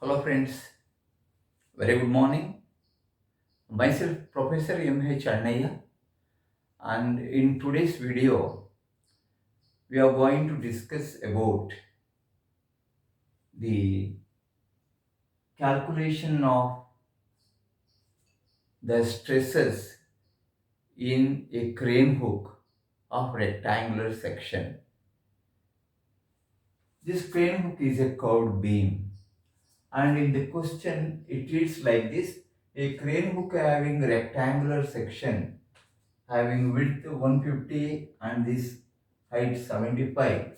Hello friends, very good morning. Myself Professor M.H. Annaya, and in today's video we are going to discuss about the calculation of the stresses in a crane hook of rectangular section. This crane hook is a curved beam, and in the question it reads like this: a crane hook having rectangular section having width 150 and this height 75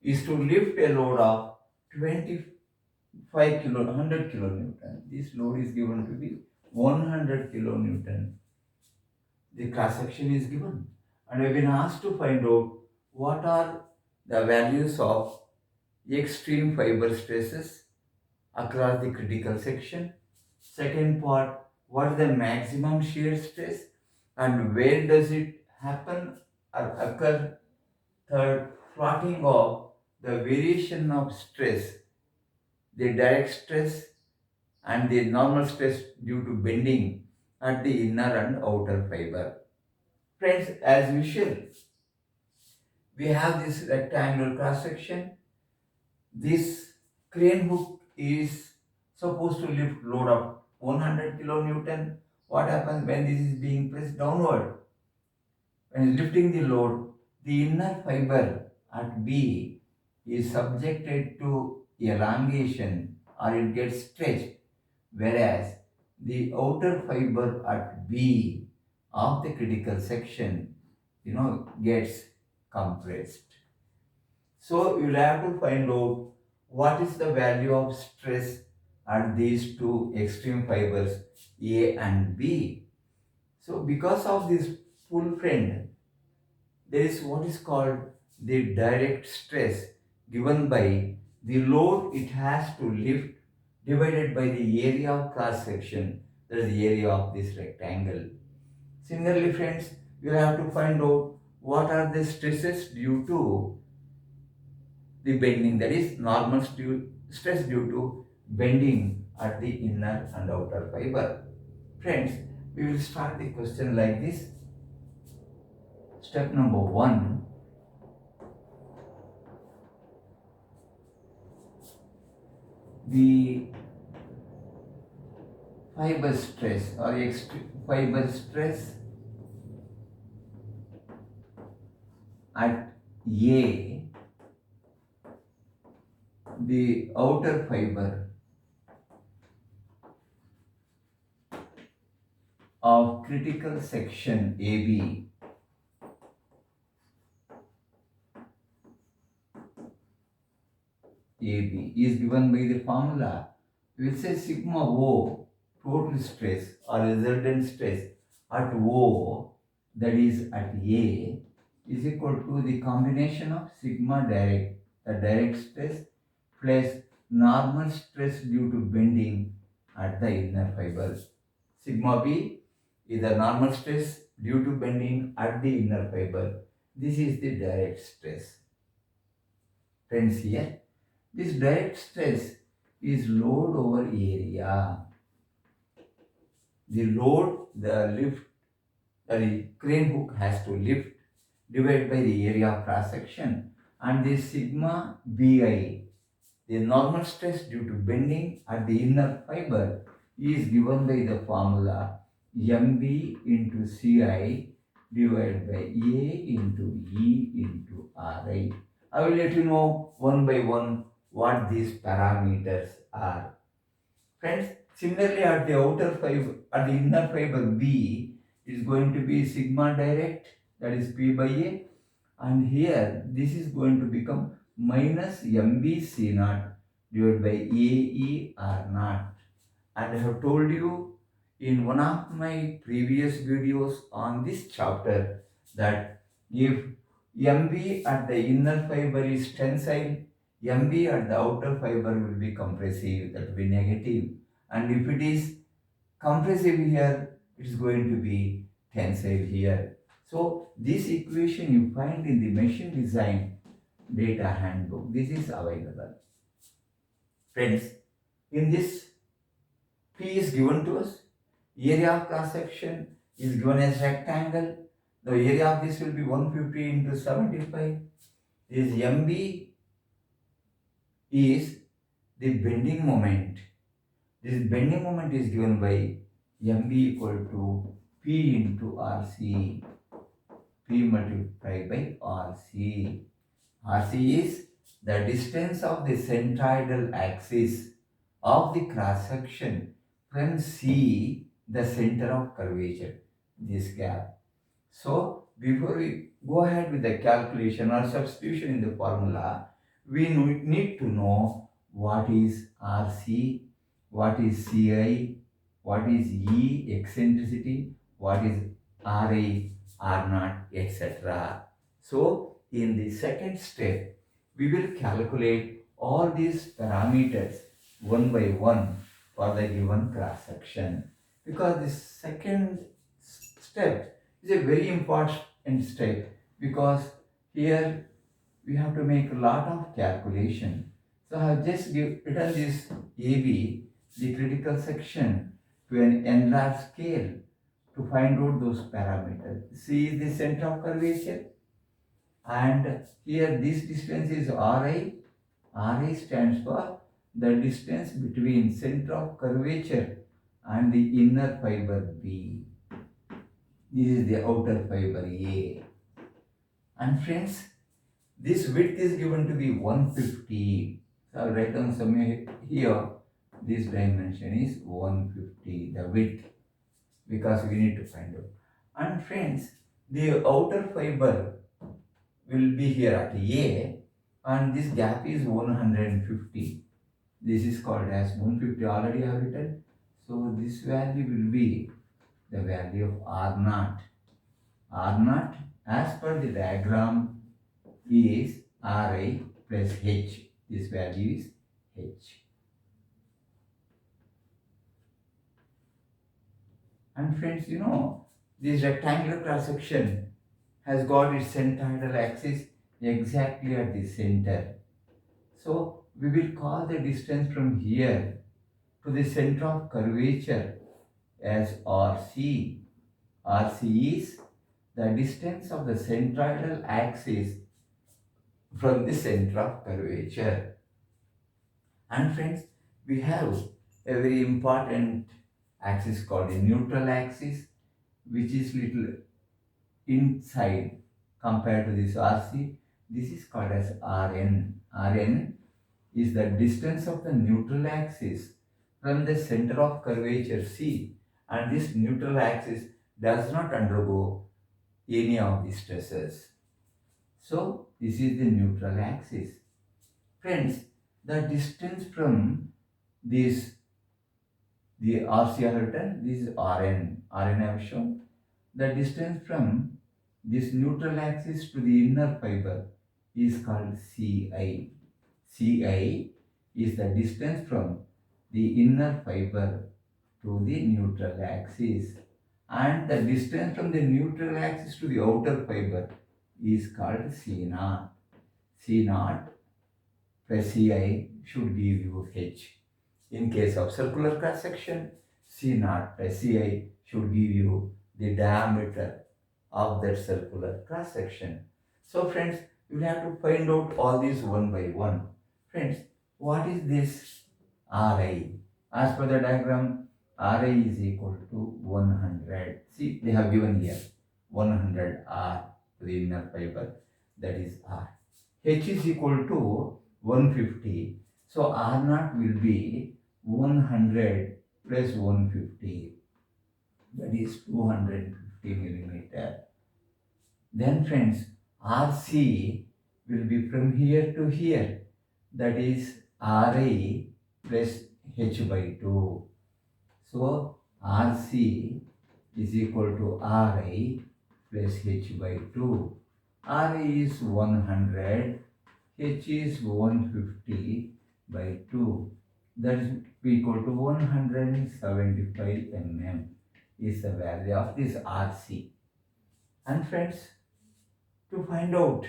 is to lift a load of 25 kilo 100 kilonewton. This load is given to be 100 kilonewton. The cross section is given, and we have been asked to find out what are the values of extreme fiber stresses across the critical section. Second part, what is the maximum shear stress and where does it happen or occur? Third, plotting of the variation of stress, the direct stress and the normal stress due to bending at the inner and outer fiber. Friends, as usual, we have this rectangular cross section. This crane hook is supposed to lift load of 100 kilonewton. What happens when this is being pressed downward? When it's lifting the load, the inner fiber at B is subjected to elongation or it gets stretched, whereas the outer fiber at B of the critical section, gets compressed. So you'll have to find out what is the value of stress at these two extreme fibers A and B. So because of this full friend, there is what is called the direct stress given by the load it has to lift divided by the area of cross section, that is the area of this rectangle. Similarly friends, you have to find out what are the stresses due to the bending, that is normal stress due to bending at the inner and outer fiber. Friends, we will start the question like this. Step number 1. The fiber stress or fiber stress at A, the outer fiber of critical section AB is given by the formula. We will say sigma O, total stress or resultant stress at O, that is at A, is equal to the combination of sigma direct, the direct stress, plus normal stress due to bending at the inner fibers. Sigma B is the normal stress due to bending at the inner fiber. This is the direct stress. Friends, here, this direct stress is load over area. The load the lift, the crane hook has to lift divided by the area of cross section, and this sigma Bi, the normal stress due to bending at the inner fiber, is given by the formula Mb into Ci divided by A into E into Ri. I will let you know one by one what these parameters are. Friends, similarly at the outer fiber, at the inner fiber B is going to be sigma direct, that is P by A, and here this is going to become minus MB C naught divided by AE R naught. And I have told you in one of my previous videos on this chapter that if MB at the inner fiber is tensile, MB at the outer fiber will be compressive, that will be negative. And if it is compressive here, it is going to be tensile here. So this equation you find in the machine design data handbook. This is available. Friends, In this, P is given to us. Area of cross section is given as rectangle. The area of this will be 150 into 75. This MB is the bending moment. This bending moment is given by MB equal to P into RC. P multiplied by RC. RC is the distance of the centroidal axis of the cross section from C, the center of curvature, this gap. So, before we go ahead with the calculation or substitution in the formula, we need to know what is RC, what is CI, what is E, eccentricity, what is RA, R0, etc. So, in the second step, we will calculate all these parameters one by one for the given cross section. Because the second step is a very important step, because here we have to make a lot of calculation. So I have just written this AB, the critical section, to an enlarged scale to find out those parameters. C is the center of curvature, and here this distance is Ri. Ri stands for the distance between center of curvature and the inner fiber B. This is the outer fiber A. And friends, this width is given to be 150. So I'll write down somewhere here. This dimension is 150, the width, because we need to find out. And friends, the outer fiber will be here at A, and this gap is 150. This is called as 150, already I have written. So this value will be the value of R0. R0, as per the diagram, is Ri plus H. This value is H. And friends, you know, this rectangular cross section has got its centroidal axis exactly at the center. So we will call the distance from here to the center of curvature as RC. RC is the distance of the centroidal axis from the center of curvature. And friends, we have a very important axis called the neutral axis, which is little inside compared to this RC. This is called as Rn. Rn is the distance of the neutral axis from the center of curvature C, and this neutral axis does not undergo any of the stresses. So this is the neutral axis. Friends, the distance from this, the RC I have written, this is Rn. Rn I have shown. The distance from this neutral axis to the inner fiber is called Ci. Ci is the distance from the inner fiber to the neutral axis, and the distance from the neutral axis to the outer fiber is called C0. C0 plus Ci should give you H. In case of circular cross section, C0 plus Ci should give you the diameter of that circular cross section. So friends, you have to find out all these one by one. Friends, what is this Ri? As per the diagram, Ri is equal to 100. See, they have given here 100 R to the inner fiber, that is R. H is equal to 150. So R0 will be 100 plus 150. That is 250 millimeter. Then friends, RC will be from here to here. That is Ra plus H by 2. So RC is equal to Ri plus H by 2. Ra is 100, H is 150 by 2. That is equal to 175 mm is the value of this RC. And friends, to find out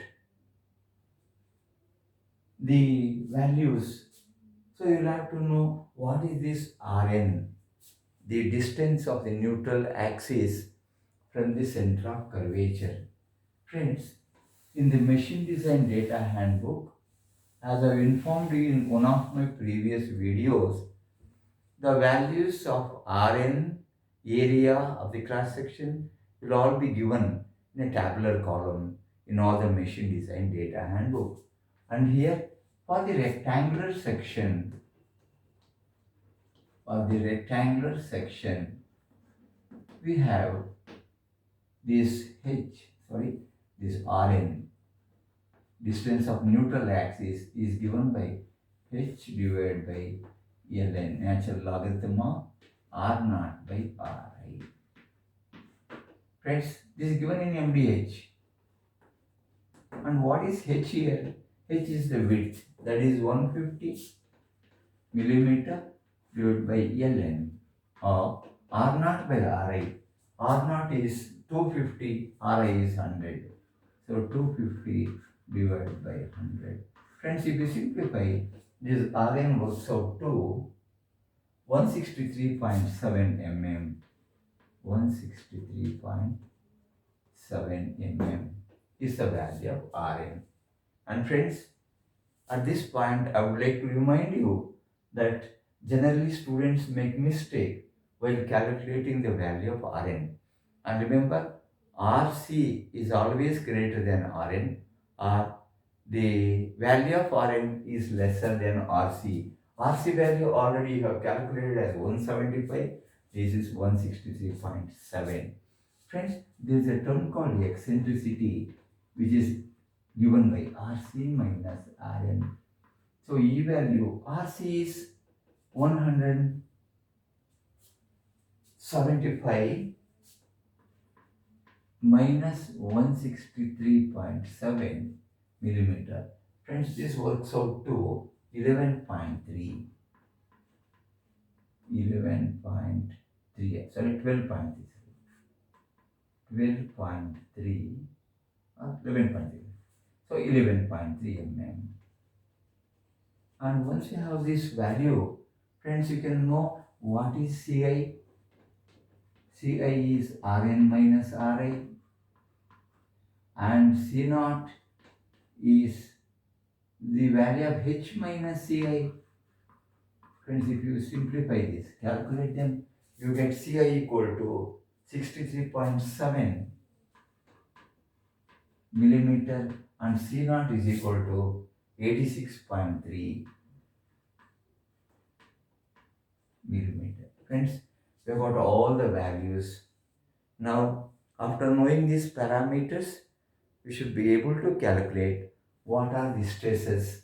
the values, So you'll have to know what is this Rn, the distance of the neutral axis from the center of curvature. Friends, in the machine design data handbook, as I've informed you in one of my previous videos, the values of Rn, area of the cross section will all be given in a tabular column in all the machine design data handbook. And here for the rectangular section, we have this this Rn, distance of neutral axis is given by h divided by ln, natural logarithm of r naught by ri. Friends, this is given in MDH. And what is h here? H is the width, that is 150 millimeter divided by ln of r naught by ri. R naught is 250, ri is 100. So 250 divided by 100. Friends, if you simplify, this Rn works out to 163.7 mm. 163.7 mm is the value of Rn. And friends, at this point, I would like to remind you that generally students make mistake while calculating the value of Rn. And remember, Rc is always greater than Rn, or the value of Rn is lesser than Rc. Rc value already you have calculated as 175, this is 163.7. Friends, there is a term called eccentricity which is given by Rc minus Rn. So E value, Rc is 175 minus 163.7 millimeter. Friends, this works out to 11.3. 12.3. 12.3 or 11.3. So 11.3 mm. And once you have this value, friends, you can know what is Ci. Ci is Rn minus Ri, and C naught is the value of H minus Ci. Friends, if you simplify this, calculate them, you get Ci equal to 63.7 millimeter and C naught is equal to 86.3 millimeter. Friends, we have got all the values. Now, after knowing these parameters, we should be able to calculate what are the stresses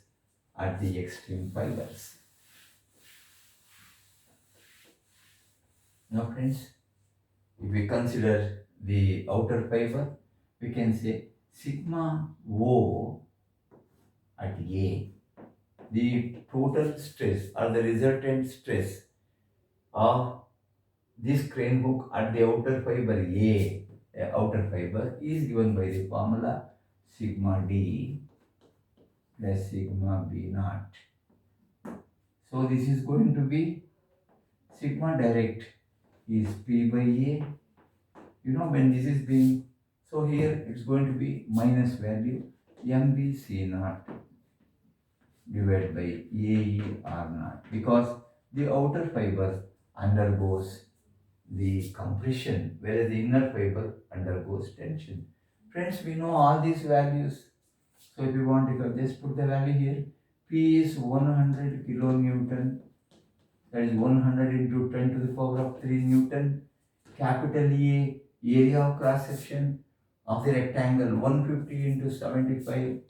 at the extreme fibers. Now friends, if we consider the outer fiber, we can say sigma O at A, the total stress or the resultant stress of this crane hook at the outer fiber A, outer fiber, is given by the formula sigma D plus sigma B naught. So this is going to be sigma direct is P by A. You know, when this is being, so here it's going to be minus value MBC naught divided by AE R naught, because the outer fiber undergoes the compression whereas the inner fiber undergoes tension. Friends, we know all these values. So if you want, you can just put the value here. P is 100 kilonewton, that is 100 into 10 to the power of 3 Newton. Capital A, area of cross section of the rectangle, 150 into 75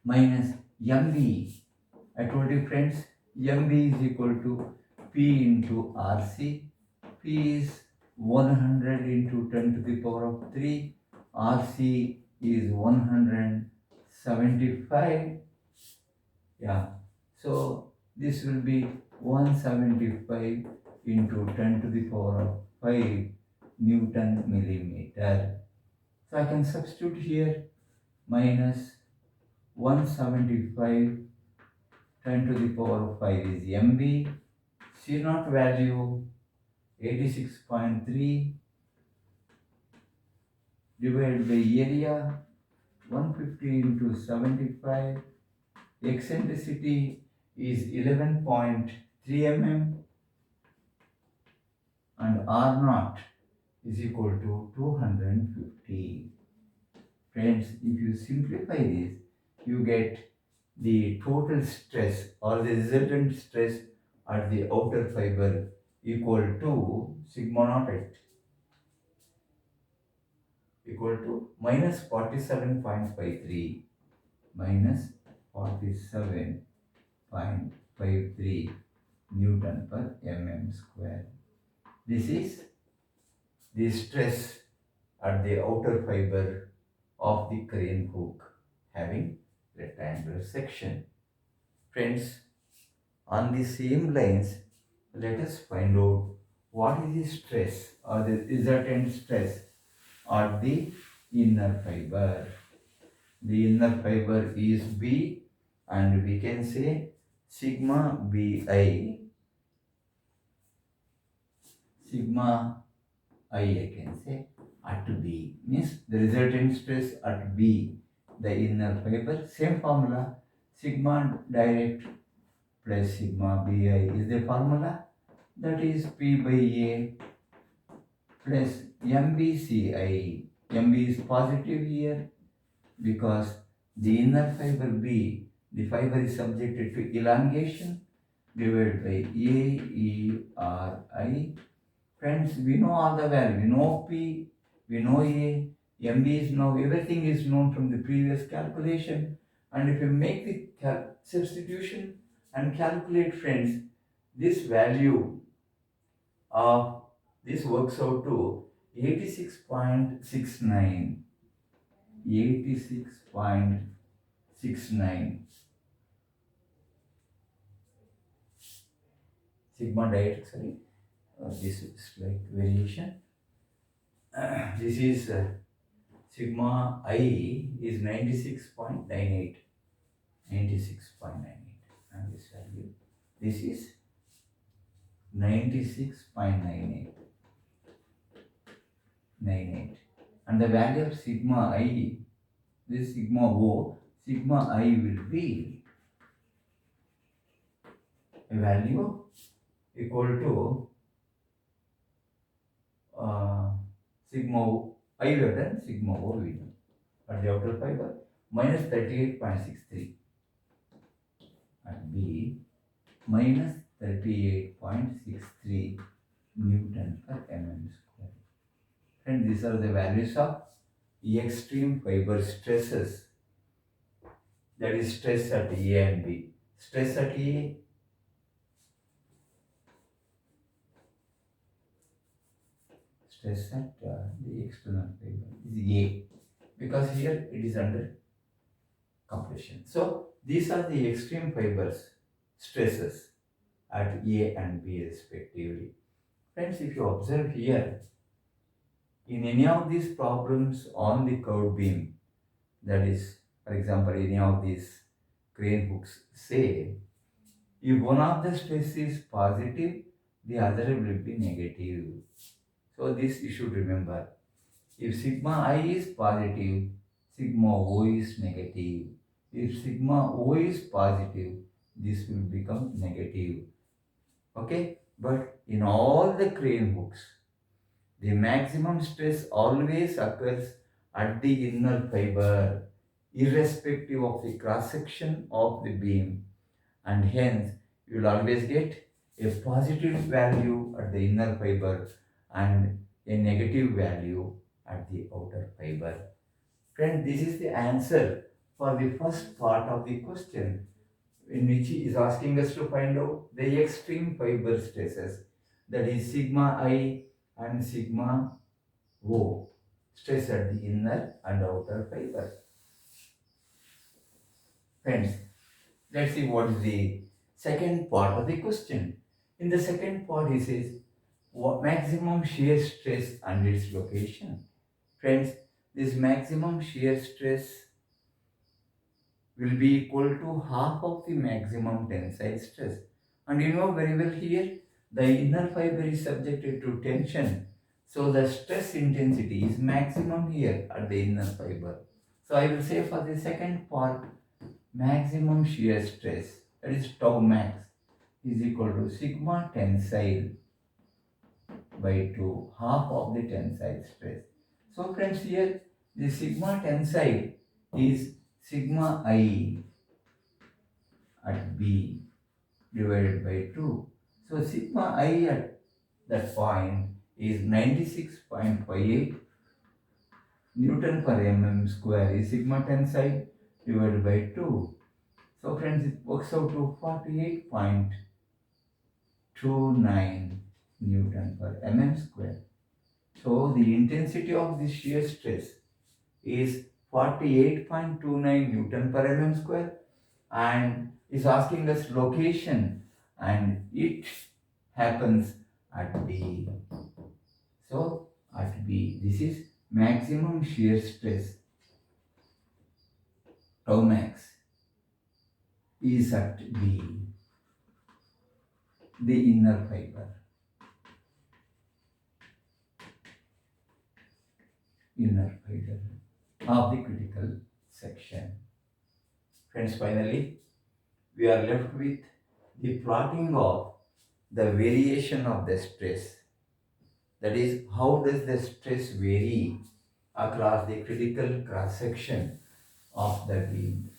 minus MB. I told you friends, MB is equal to P into RC. P is 100 into 10 to the power of 3. RC is 175. Yeah. So this will be 175 into 10 to the power of 5 Newton millimeter. So I can substitute here minus 175 10 to the power 5 is MB. C naught value 86.3 divided by area 150 into 75. Eccentricity is 11.3 mm and R naught is equal to 250. Friends, if you simplify this, you get the total stress or the resultant stress at the outer fiber equal to sigma naught at equal to minus 47.53 minus 47.53 Newton per mm square. This is the stress at the outer fiber of the crane hook having rectangular section. Friends, on the same lines, let us find out what is the stress or the resultant stress at the inner fiber. The inner fiber is B and we can say sigma Bi, sigma I can say at B means the resultant stress at B, the inner fiber, same formula, sigma direct plus sigma Bi is the formula, that is P by A plus MBCI. MB is positive here because the inner fiber B, the fiber is subjected to elongation divided by AERI. Friends, we know all the value. We know P, we know A, MB is known, everything is known from the previous calculation. And if you make the substitution and calculate, friends, this value of this works out to 86.69. 86.69 sigma diet, sorry. This is like variation. This is sigma I is 96.98. 96.98 and this value. This is 96.98. 98. And the value of sigma I, this sigma O, sigma I will be a value equal to sigma I we have done, sigma O we done at the outer fiber minus 38.63 at B minus 38.63 Newton per mm square. And these are the values of extreme fiber stresses, that is stress at A and B. Stress at A, stress at the external fiber is A because here it is under compression. So these are the extreme fibers stresses at A and B respectively. Friends, if you observe here, in any of these problems on the curved beam, that is, for example, any of these crane hooks say, if one of the stress is positive, the other will be negative. So this you should remember. If sigma I is positive, sigma O is negative. If sigma O is positive, this will become negative. Okay? But in all the crane hooks, the maximum stress always occurs at the inner fiber, irrespective of the cross section of the beam, and hence you will always get a positive value at the inner fiber and a negative value at the outer fiber. Friend, this is the answer for the first part of the question, in which he is asking us to find out the extreme fiber stresses, that is sigma I and sigma O, stress at the inner and outer fiber. Friends, let's see what is the second part of the question. In the second part, he says, what maximum shear stress and its location. Friends, this maximum shear stress will be equal to half of the maximum tensile stress. And you know very well here, the inner fiber is subjected to tension. So the stress intensity is maximum here at the inner fiber. So I will say for the second part, maximum shear stress, that is tau max, is equal to sigma tensile by 2, half of the tensile stress. So friends, here the sigma tensile is sigma I at B divided by 2. So sigma I at that point is 96.58 Newton per mm square is sigma tensile divided by 2. So friends, it works out to 48.29 Newton per mm square. So the intensity of the shear stress is 48.29 Newton per mm square and is asking us location, and it happens at B. So at B, this is maximum shear stress, tau max, is at B, the inner fiber. Inner fiber of the critical section. Friends, finally, we are left with the plotting of the variation of the stress. That is, how does the stress vary across the critical cross section of the beam.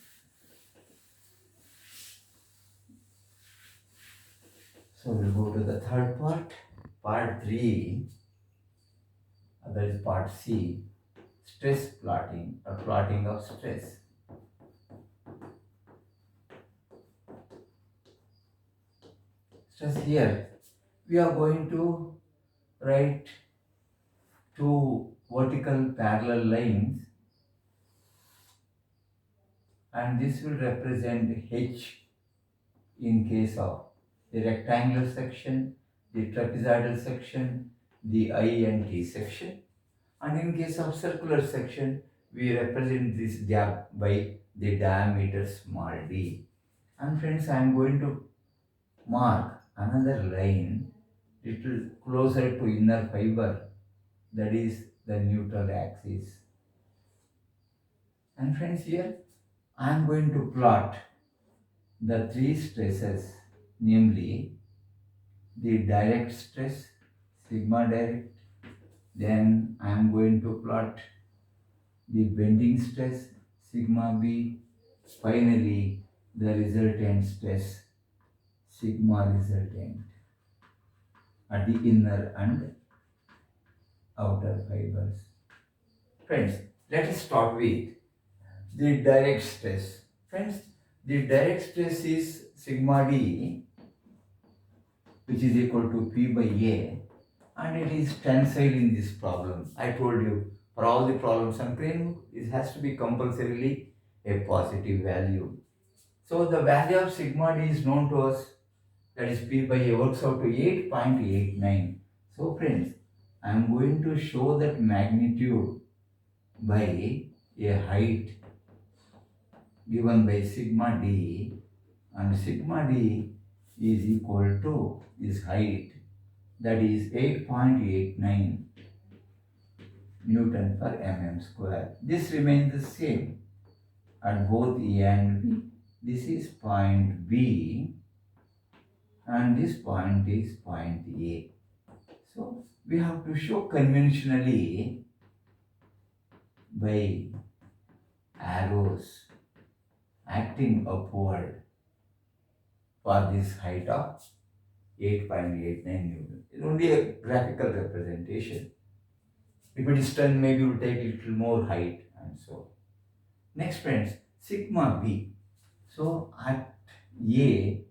So we'll go to the third part 3, that is part C, stress plotting or plotting of stress. Stress here, we are going to write two vertical parallel lines, and this will represent H in case of the rectangular section, the trapezoidal section, the I and T section, and in case of circular section, we represent this gap by the diameter small d. And friends, I am going to mark another line little closer to inner fiber, that is the neutral axis. And friends, here I am going to plot the three stresses, namely the direct stress, sigma direct, then I am going to plot the bending stress, sigma B, finally the resultant stress, sigma resultant, at the inner and outer fibers. Friends, let us start with the direct stress. Friends, the direct stress is sigma D, which is equal to P by A, and it is tensile in this problem. I told you, for all the problems on crane, it has to be compulsorily a positive value. So the value of sigma D is known to us, that is P by A works out to 8.89. So friends, I am going to show that magnitude by a height given by sigma D, and sigma D is equal to this height, that is 8.89 Newton per mm square. This remains the same at both A and B. This is point B and this point is point A. So we have to show conventionally by arrows acting upward for this height of 8.89 Newton. It's only a graphical representation. If it is 10, maybe we will take a little more height and so. Next friends, sigma B. So at A,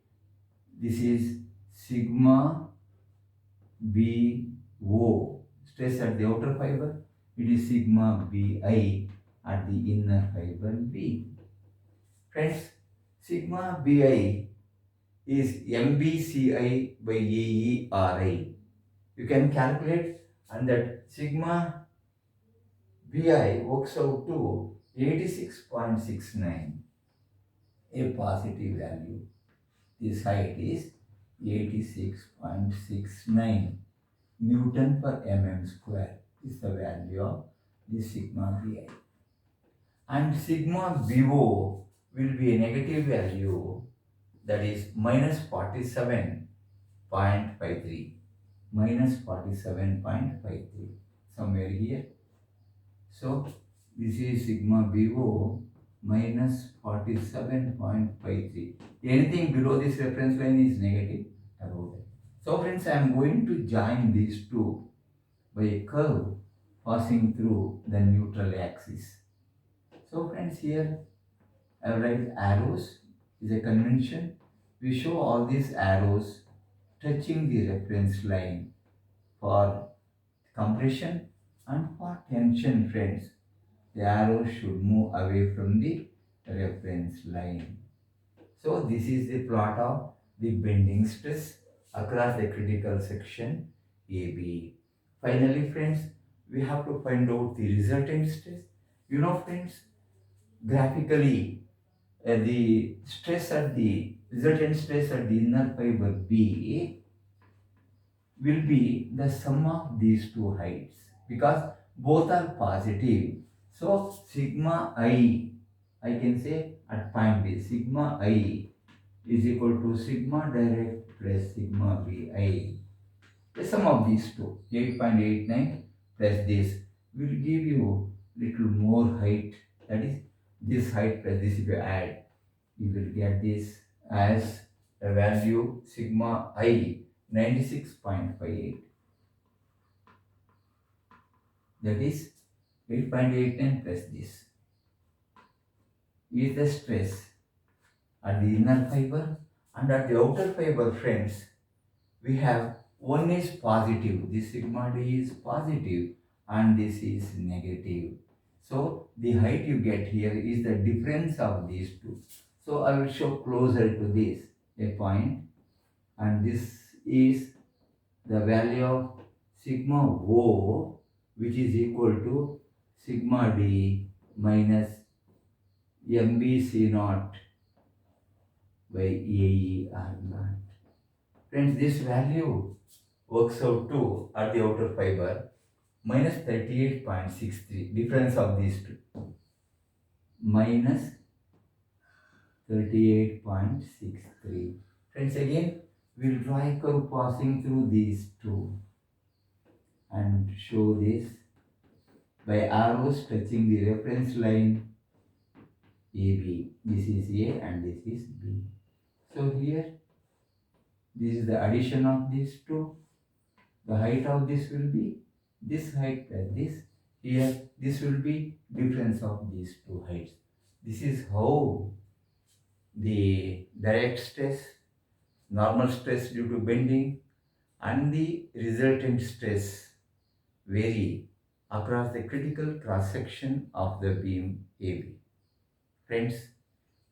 this is sigma BO, stress at the outer fiber. It is sigma BI at the inner fiber B. Friends, sigma BI is MBCI by AERI. You can calculate, and that sigma BI works out to 86.69. a positive value. This height is 86.69 Newton per mm square is the value of the sigma bi. And sigma bo will be a negative value, that is minus 47.53. Minus 47.53 somewhere here. So this is sigma bo minus 47.53. Anything below this reference line is negative, above that. So friends, I am going to join these two by a curve passing through the neutral axis. So friends, here I write arrows is a convention. We show all these arrows touching the reference line for compression and for tension, friends. The arrow should move away from the reference line. So this is the plot of the bending stress across the critical section AB. Finally, friends, we have to find out the resultant stress. You know, friends, graphically, the stress at the resultant stress at the inner fiber B will be the sum of these two heights because both are positive. So sigma I can say at point B, sigma I is equal to sigma direct plus sigma bi. The sum of these two, 8.89 plus this, will give you little more height. That is, this height plus this, if you add, you will get this as a value sigma I 96.58. That is 8.89 plus this is the stress at the inner fiber, and at the outer fiber, friends, we have one is positive, this sigma d is positive and this is negative. So the height you get here is the difference of these two. So I will show closer to this a point, and this is the value of sigma O, which is equal to sigma d minus mbc naught by AE R naught. Friends, this value works out to, at the outer fiber, minus 38.63, difference of these two, minus 38.63. Friends, again, we'll draw a curve passing through these two and show this by arrows touching the reference line AB. This is A and this is B. So here, this is the addition of these two. The height of this will be this height plus this. Here, this will be difference of these two heights. This is how the direct stress, normal stress due to bending, and the resultant stress vary across the critical cross section of the beam AB. Friends,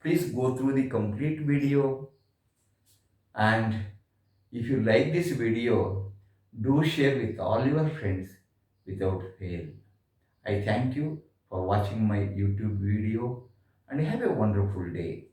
please go through the complete video, and if you like this video, do share with all your friends without fail. I thank you for watching my YouTube video and have a wonderful day.